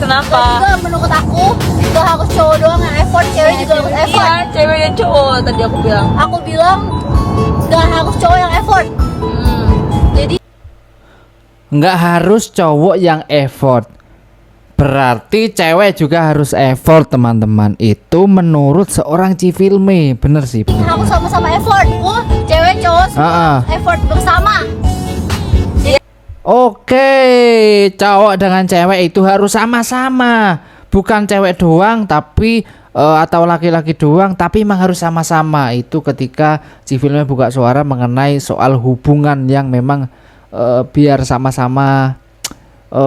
Kenapa? Juga menurut aku gak harus cowok doang yang effort, cewek juga harus effort. Iya, cewek dan cowok tadi aku bilang. Aku bilang gak harus cowok yang effort. Jadi Nggak harus cowok yang effort. Berarti cewek juga harus effort, teman-teman. Itu menurut seorang Cifilme. Bener sih, bener. harus sama-sama effort. Cewek cowok semua effort bersama. Oke, cowok dengan cewek itu harus sama-sama. Bukan cewek doang tapi atau laki-laki doang, tapi memang harus sama-sama. Itu ketika Cifilme buka suara mengenai soal hubungan yang memang biar sama-sama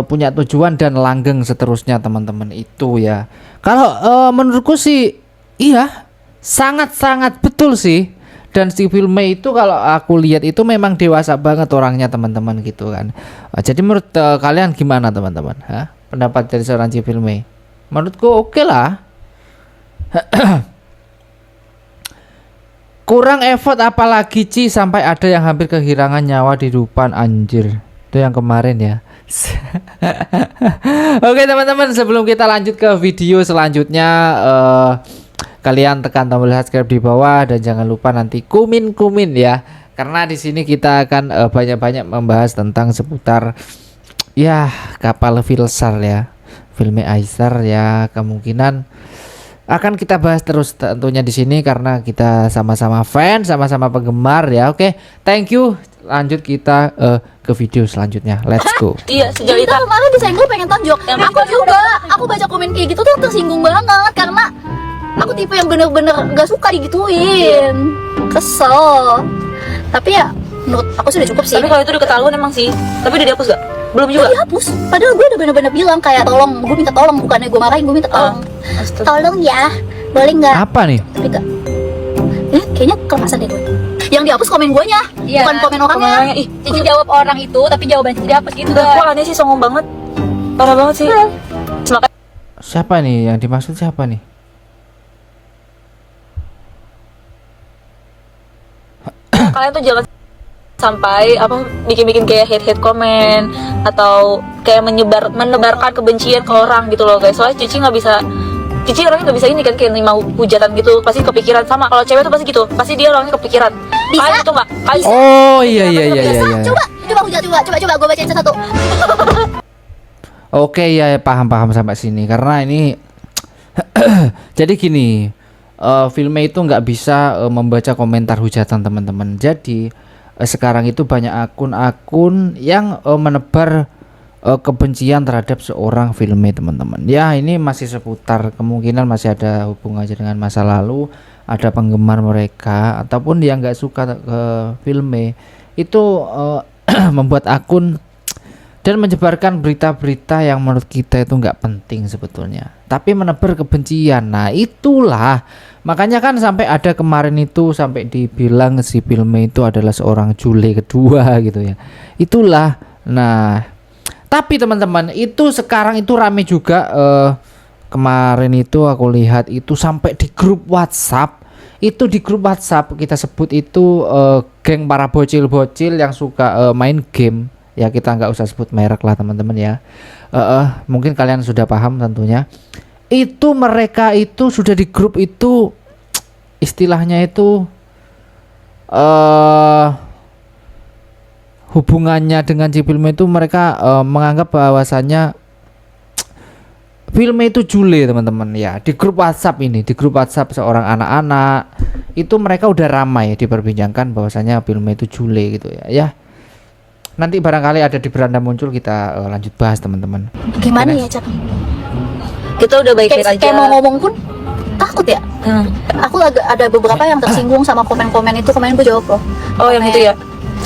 punya tujuan dan langgeng seterusnya, teman-teman. Itu ya. Kalau menurutku sih iya, sangat-sangat betul sih. Dan Cifilme itu kalau aku lihat itu memang dewasa banget orangnya, teman-teman, gitu kan. Jadi menurut kalian gimana, teman-teman? Pendapat dari seorang Cifilme? Menurutku oke lah. Kurang effort apalagi Ci, sampai ada yang hampir kehilangan nyawa di depan, anjir. Itu yang kemarin ya. Oke, teman-teman, sebelum kita lanjut ke video selanjutnya, kalian tekan tombol subscribe di bawah dan jangan lupa nanti kumin ya, karena di sini kita akan banyak-banyak membahas tentang seputar ya kapal Filsar ya, Filme Aisar ya, kemungkinan akan kita bahas terus tentunya di sini karena kita sama-sama fans, sama-sama penggemar ya. Oke, thank you. Lanjut kita ke video selanjutnya. Let's go. Iya, sejauh itu kemarin disenggol pengen tonjok. Aku juga, aku baca komen kayak gitu tuh tersinggung banget karena aku tipe yang bener-bener gak suka digituin. Kesel. Tapi ya menurut aku sudah cukup sih. Tapi kalau itu udah ketahuan emang sih. Tapi udah dihapus gak? Belum juga. Dihapus. Padahal gue udah bener-bener bilang kayak tolong, gue minta tolong, bukannya gue marahin, gue minta tolong. Tolong ya, boleh nggak? Apa nih? Tapi gak. Kayaknya kelepasan deh gue. Yang dihapus komen gue nya, bukan komen orangnya. Cici jawab orang itu, tapi jawabannya tidak dihapus gitu. Kok aneh sih, songong banget. Parah banget sih. Siapa nih yang dimaksud, siapa nih? Kalian tuh jangan sampai bikin kayak hate komen atau kayak menebarkan kebencian ke orang gitu loh guys. Soalnya Cici orangnya nggak bisa ini kan, kayak nerima hujatan gitu, pasti kepikiran. Sama kalau cewek tuh pasti gitu, pasti dia orangnya kepikiran. Kalian itu nggak? Oh iya. Coba gue bacain satu. Oke ya, paham sampai sini karena ini jadi gini, Filme itu nggak bisa membaca komentar hujatan, teman-teman. Jadi sekarang itu banyak akun-akun yang menebar kebencian terhadap seorang Filme, teman-teman. Ya ini masih seputar, kemungkinan masih ada hubungannya dengan masa lalu, ada penggemar mereka ataupun yang nggak suka ke Filme itu membuat akun dan menyebarkan berita-berita yang menurut kita itu nggak penting sebetulnya, tapi menebar kebencian. Nah itulah makanya kan sampai ada kemarin itu sampai dibilang si Filme itu adalah seorang Jule kedua gitu ya. Itulah. Nah tapi teman-teman, itu sekarang itu rame juga. Kemarin itu aku lihat itu sampai di grup WhatsApp. Itu di grup WhatsApp kita sebut itu geng para bocil-bocil yang suka main game. Ya kita nggak usah sebut merek lah, teman-teman ya. Mungkin kalian sudah paham tentunya. Itu mereka itu sudah di grup itu, istilahnya itu hubungannya dengan Cifilme itu mereka menganggap bahwasannya Filme itu Jule, teman-teman ya. Di grup WhatsApp ini, di grup WhatsApp seorang anak-anak itu mereka udah ramai diperbincangkan bahwasanya Filme itu Jule gitu ya. Ya nanti barangkali ada di beranda muncul, kita lanjut bahas, teman-teman. Gimana ya Cap? Kita udah baik-baik aja. Kayak mau ngomong pun takut ya. Aku ada beberapa yang tersinggung sama komen-komen itu. Kemarin gue jawab loh. Oh yang itu ya.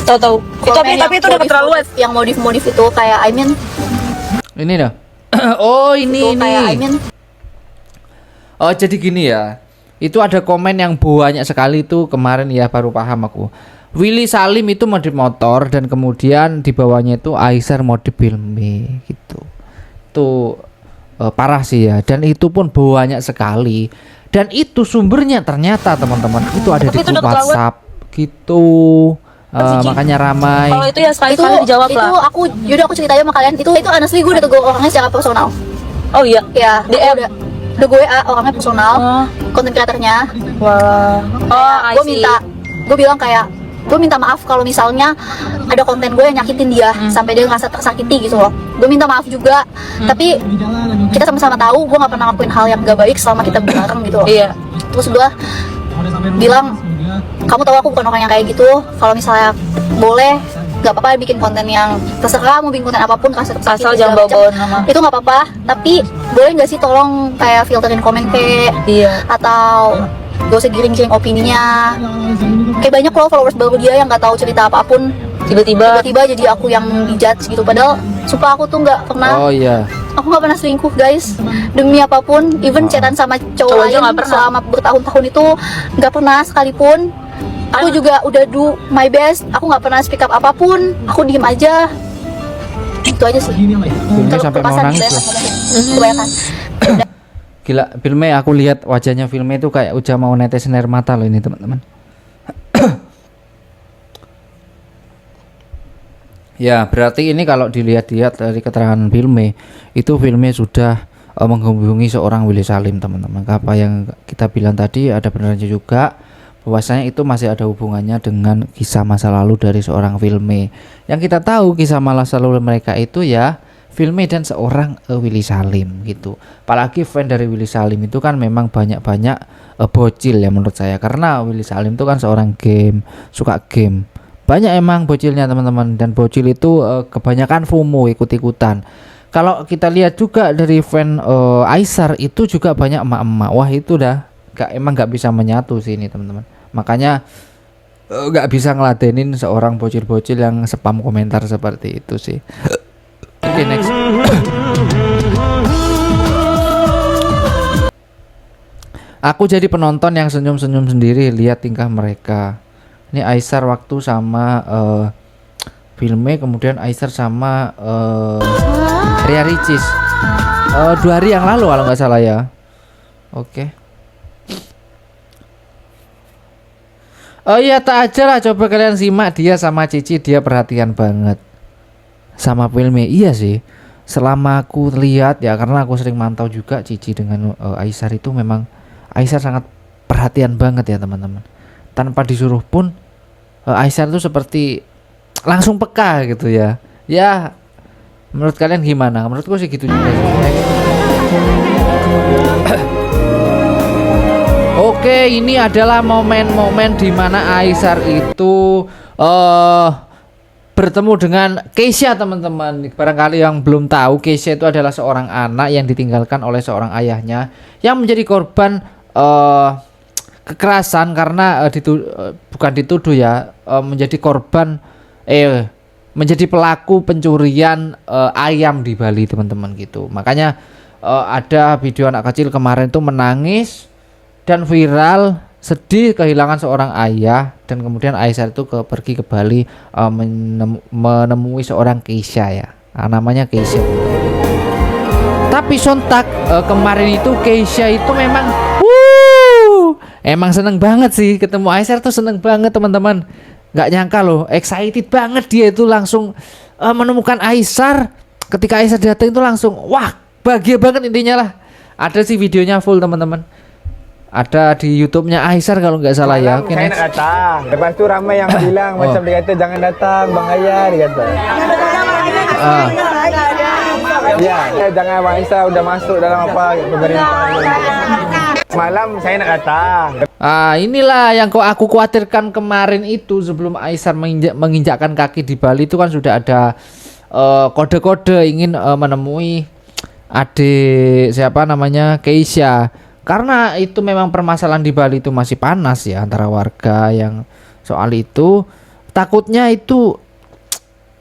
Tahu. Tapi itu udah keterlaluan. Yang modif itu kayak ini dah. Oh ini. Kayak Oh jadi gini ya. Itu ada komen yang banyak sekali itu kemarin ya, baru paham aku. Willy Salim itu modif motor dan kemudian di bawahnya itu Aisar modif Filme gitu. Itu parah sih ya, dan itu pun banyak sekali. Dan itu sumbernya ternyata, teman-teman, itu ada di grup WhatsApp gitu. Makanya ramai. Kalau itu ya sekali-kali dijawab lah. Itu aku ceritain sama kalian. Itu honestly gue udah tegur orangnya secara personal. Oh iya. Ya, DM. udah gue orangnya personal, Oh. konten kreatornya. Wah. Oh, I see. Gue bilang kayak gue minta maaf kalau misalnya ada konten gue yang nyakitin dia sampai dia ngerasa tersakiti gitu loh. Gue minta maaf juga, tapi kita sama-sama tahu gue nggak pernah ngelakuin hal yang gak baik selama kita bareng gitu loh. Iya. Terus gue bilang, kamu tahu aku bukan orang yang kayak gitu. Kalau misalnya boleh, nggak apa-apa bikin konten yang terserah, mau bikin konten apapun kasih Asal jangan bawa-bawa nama. itu nggak apa-apa. Tapi boleh nggak sih tolong kayak filterin komen kayak Iya. atau gak usah giring-giring opininya. Kayak banyak loh followers baru dia yang nggak tahu cerita apapun, Tiba-tiba tiba-tiba jadi aku yang dijudge gitu. Padahal sumpah aku tuh nggak pernah, Oh iya. aku nggak pernah selingkuh guys, demi apapun. Even chatan sama cowok Cowok aja lain nggak pernah. selama bertahun-tahun itu nggak pernah sekalipun. Aku juga udah do my best, aku nggak pernah speak up apapun, aku diem aja. Itu aja sih. Filmnya Kalau sampai mau kepasan nangis kebanyakan loh. ngomongin. Kebanyakan. Gila, filmnya aku lihat wajahnya filmnya itu kayak udah mau netesin air mata loh ini teman-teman. Ya, berarti ini kalau dilihat-lihat dari keterangan filmnya, itu filmnya sudah menghubungi seorang Willy Salim, teman-teman. Apa yang kita bilang tadi ada benarnya juga, bahwasanya itu masih ada hubungannya dengan kisah masa lalu dari seorang filmnya. Yang kita tahu kisah masa lalu mereka itu ya filmnya dan seorang Willy Salim gitu. Apalagi fan dari Willy Salim itu kan memang banyak-banyak bocil ya menurut saya, karena Willy Salim itu kan seorang game, suka game. Banyak emang bocilnya teman-teman, dan bocil itu kebanyakan FOMO, ikut-ikutan. Kalau kita lihat juga dari fan Aisar itu juga banyak emak-emak. Wah itu dah emang nggak bisa menyatu sih ini teman-teman. Makanya nggak bisa ngeladenin seorang bocil-bocil yang spam komentar seperti itu sih. Oke, next. Aku jadi penonton yang senyum-senyum sendiri lihat tingkah mereka. Ini Aisar waktu sama filmnya, kemudian Aisar sama Ria Ricis 2 hari yang lalu kalau nggak salah ya. Oke. Oh iya, tak aja lah, coba kalian simak dia sama Cici, dia perhatian banget sama filmnya. Iya sih, selama aku lihat ya, karena aku sering mantau juga Cici dengan Aisar itu memang Aisar sangat perhatian banget ya teman-teman. Tanpa disuruh pun Aisar itu seperti langsung peka gitu ya. Ya menurut kalian gimana? Menurutku sih gitu juga sih. Oke, ini adalah momen-momen di mana Aisar itu bertemu dengan Keisha teman-teman. Barangkali yang belum tahu, Keisha itu adalah seorang anak yang ditinggalkan oleh seorang ayahnya yang menjadi korban kekerasan karena bukan dituduh ya, menjadi korban menjadi pelaku pencurian ayam di Bali teman-teman gitu. Makanya ada video anak kecil kemarin itu menangis dan viral, sedih kehilangan seorang ayah, dan kemudian Aisar itu pergi ke Bali menemui seorang Keisha ya, namanya Keisha. Tapi sontak kemarin itu Keisha itu memang emang seneng banget sih ketemu Aisar tuh, seneng banget teman-teman. Nggak nyangka loh, excited banget dia itu langsung menemukan Aisar. Ketika Aisar datang itu langsung wah bahagia banget intinya lah. Ada sih videonya full teman-teman. Ada di YouTube-nya Aisar kalau nggak salah ya. Oke, Saya nak datang. Lepas tu ramai yang bilang macam dia kata jangan datang Bang Ayah, dia kata. Ya, jangan Bang Aisyah udah masuk dalam apa pemerintahan. Semalam saya nak datang. Inilah yang aku khawatirkan kemarin itu, sebelum Aisar menginjakkan kaki di Bali itu kan sudah ada kode-kode ingin menemui adik siapa namanya Keisha. Karena itu memang permasalahan di Bali itu masih panas ya antara warga yang soal itu, takutnya itu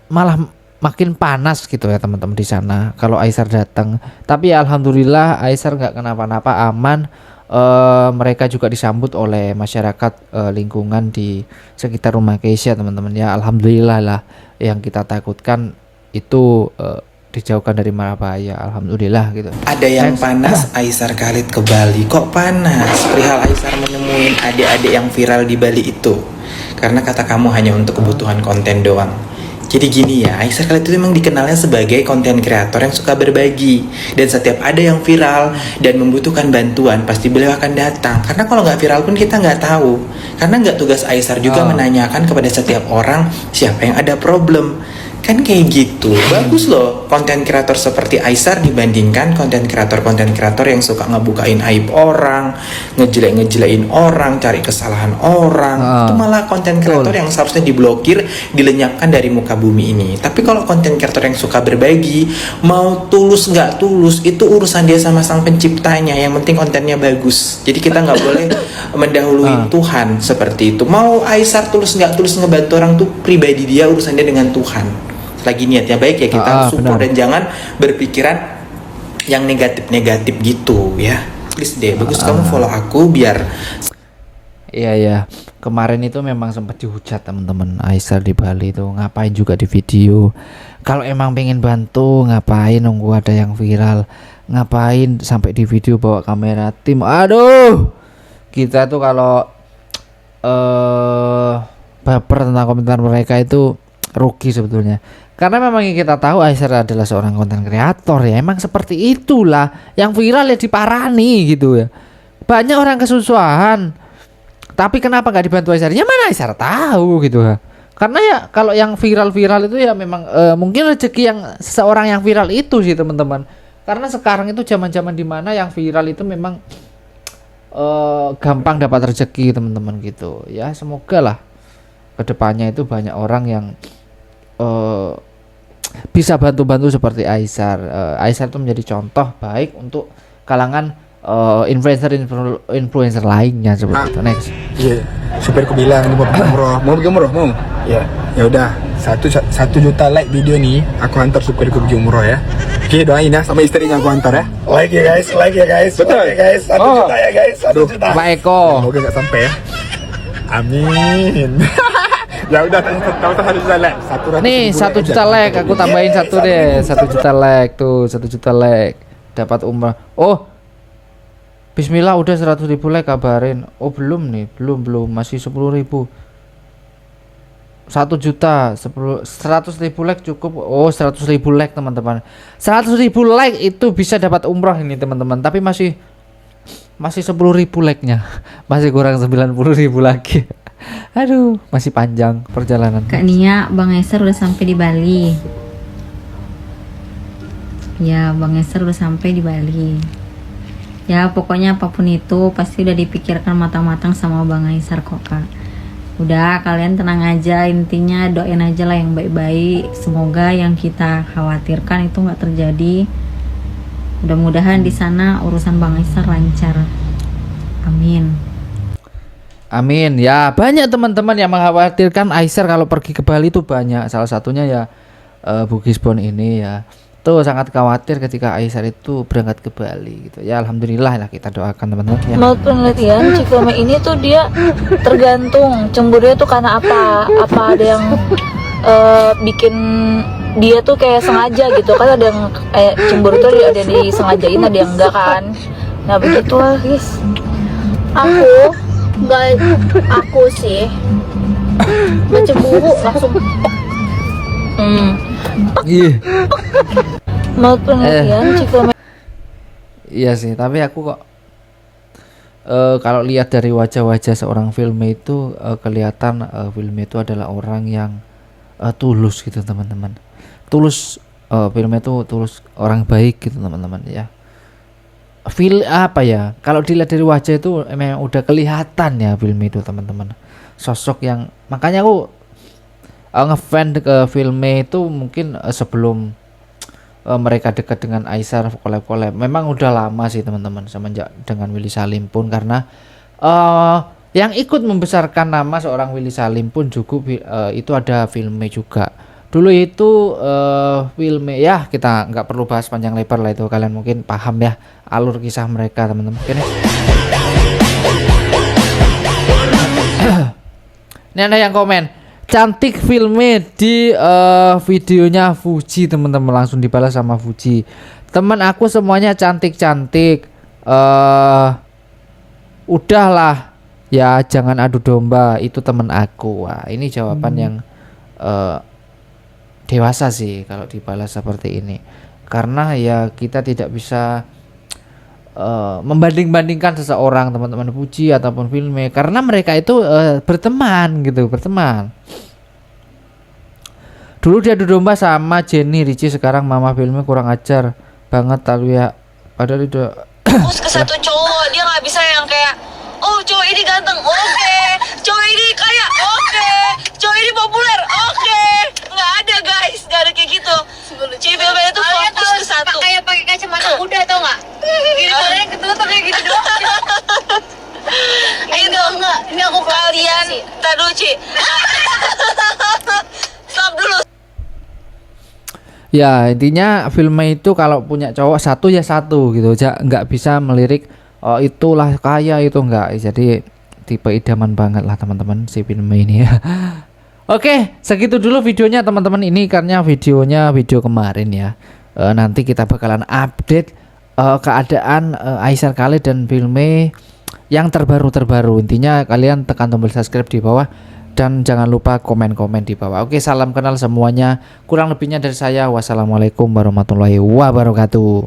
malah makin panas gitu ya teman-teman di sana kalau Aisar datang. Tapi ya, alhamdulillah Aisar nggak kenapa-napa, aman. Mereka juga disambut oleh masyarakat lingkungan di sekitar rumah Keisha teman-teman ya, alhamdulillah lah. Yang kita takutkan itu dijauhkan dari mara bahaya, alhamdulillah gitu. Ada yang panas Aisar Khalid ke Bali. Kok panas? Perihal Aisar menemuin adik-adik yang viral di Bali itu. Karena kata kamu hanya untuk kebutuhan konten doang. Jadi gini ya, Aisyah Khalid itu memang dikenalnya sebagai konten kreator yang suka berbagi. Dan setiap ada yang viral dan membutuhkan bantuan, pasti beliau akan datang. Karena kalau nggak viral pun kita nggak tahu. Karena nggak tugas Aisyah juga menanyakan kepada setiap orang siapa yang ada problem. Kan kayak gitu. Bagus loh konten kreator seperti Aisyah dibandingkan konten kreator yang suka ngebukain aib orang, ngejelek-ngejelekin orang, cari kesalahan orang. Itu malah konten kreator yang seharusnya diblokir, dilenyapkan dari muka bumi ini. Tapi kalau konten kreator yang suka berbagi, mau tulus nggak tulus, itu urusan dia sama sang penciptanya. Yang penting kontennya bagus. Jadi kita nggak boleh mendahului Tuhan seperti itu. Mau Aisyah tulus nggak tulus ngebantu orang tuh pribadi dia, urusan dia dengan Tuhan. Lagi niatnya baik ya kita support dan jangan berpikiran yang negatif-negatif gitu ya. Please deh, bagus kamu follow aku biar. Iya. Kemarin itu memang sempat dihujat teman-teman. Aisyah di Bali itu ngapain juga di video. Kalau emang pengen bantu ngapain nunggu ada yang viral. Ngapain sampai di video bawa kamera tim. Aduh. Kita tuh kalau baper tentang komentar mereka itu rugi sebetulnya. Karena memang yang kita tahu Aisyah adalah seorang konten kreator ya. Emang seperti itulah. Yang viral ya diparani gitu ya. Banyak orang kesusahan. Tapi kenapa gak dibantu Aisyah? Ya mana Aisyah tahu gitu ya. Karena ya kalau yang viral-viral itu ya memang mungkin rezeki yang seseorang yang viral itu sih teman-teman. Karena sekarang itu zaman-zaman dimana yang viral itu memang gampang dapat rezeki teman-teman gitu. Ya semoga lah kedepannya itu banyak orang yang bisa bantu-bantu seperti Aisyah. Aisyah itu menjadi contoh baik untuk kalangan influencer lainnya seperti itu. Next. Iya, supirku bilang ini mau pergi umroh. Mau pergi umroh, mau? Iya. Ya udah, 1 juta like video ini, aku hantar supirku pergi umroh ya. Oke, doain ya sama istrinya aku hantar ya. Like ya guys. Betul ya guys. 1 juta ya guys. 1 juta. Pak Eko. Semoga nggak sampai ya. Amin. Ya udah, tahu 1 juta like. Nih 1 juta like, aku tambahin satu deh. 1 juta like tuh, 1 juta like. Dapat umrah. Oh, Bismillah udah 100.000 like kabarin. Oh belum nih, belum masih 10.000. 1 juta 100.000 like cukup. Oh 100.000 like teman-teman. 100.000 like itu bisa dapat umrah ini teman-teman. Tapi masih 10.000 like-nya. Masih kurang 90.000 lagi. Aduh, masih panjang perjalanan. Kak Nia, Bang Eser udah sampai di Bali. Ya, Bang Eser udah sampai di Bali. Ya, pokoknya apapun itu pasti udah dipikirkan matang-matang sama Bang Eser kok, Kak. Udah, kalian tenang aja, intinya doain aja lah yang baik-baik. Semoga yang kita khawatirkan itu nggak terjadi. Mudah-mudahan di sana urusan Bang Eser lancar. Amin. Amin. Ya, banyak teman-teman yang mengkhawatirkan Aisyah kalau pergi ke Bali itu banyak. Salah satunya ya Bugisbon ini ya. Tuh sangat khawatir ketika Aisyah itu berangkat ke Bali gitu. Ya alhamdulillah lah kita doakan teman-teman ya. Menurut penelitian Cikome ini tuh dia tergantung cemburunya tuh karena apa? Apa ada yang bikin dia tuh kayak sengaja gitu kan, ada yang cemburu tuh ada yang disengajain, ada yang enggak kan. Nah begitulah guys. Aku sih nggak cemburu langsung. Iya. Menurut penelitian Cikome Iya sih, tapi aku kok kalau lihat dari wajah-wajah seorang filmnya itu kelihatan filmnya itu adalah orang yang tulus gitu teman-teman. Tulus, filmnya itu tulus, orang baik gitu teman-teman ya. Feel apa ya? Kalau dilihat dari wajah itu memang udah kelihatan ya film itu teman-teman. Sosok yang makanya aku ngefans ke filmnya itu mungkin sebelum mereka dekat dengan Aisyah collab. Memang udah lama sih teman-teman semenjak dengan Willy Salim pun, karena yang ikut membesarkan nama seorang Willy Salim pun juga itu ada filmnya juga. Dulu itu filmnya ya kita nggak perlu bahas panjang lebar lah, itu kalian mungkin paham ya alur kisah mereka teman-teman. Ini ada yang komen cantik filmnya di videonya Fuji teman-teman, langsung dibalas sama Fuji. Teman aku semuanya cantik-cantik. Udahlah ya jangan adu domba, itu teman aku. Wah ini jawaban yang dewasa sih kalau dibalas seperti ini, karena ya kita tidak bisa membanding-bandingkan seseorang, teman-teman Puji ataupun Filme, karena mereka itu berteman gitu, berteman. Dulu dia adu domba sama Jenny Ricci, sekarang Mama Filme kurang ajar banget Talia, padahal itu fokus ke satu cowok, dia nggak bisa yang kayak oh cowok ini ganteng, oke, cowok ini kaya, oke, cowok ini populer, oke, nggak ada guys, nggak ada kayak gitu. Cewek itu fokus ke satu. Kayak pakai kacamata kuda tau nggak? Gini kalian ketutup kayak gitu doang. Itu Ini aku kalian tadu Ci. Stop dulu. ya intinya Filme itu kalau punya cowok satu ya satu gitu aja, nggak bisa melirik oh itulah kaya itu, enggak. Jadi tipe idaman banget lah teman-teman si Filme ini ya. Oke, segitu dulu videonya teman-teman, ini karena video kemarin ya. Nanti kita bakalan update keadaan Aisyah Khalid dan Filme yang terbaru. Intinya kalian tekan tombol subscribe di bawah dan jangan lupa komen-komen di bawah. Oke, salam kenal semuanya. Kurang lebihnya dari saya. Wassalamualaikum warahmatullahi wabarakatuh.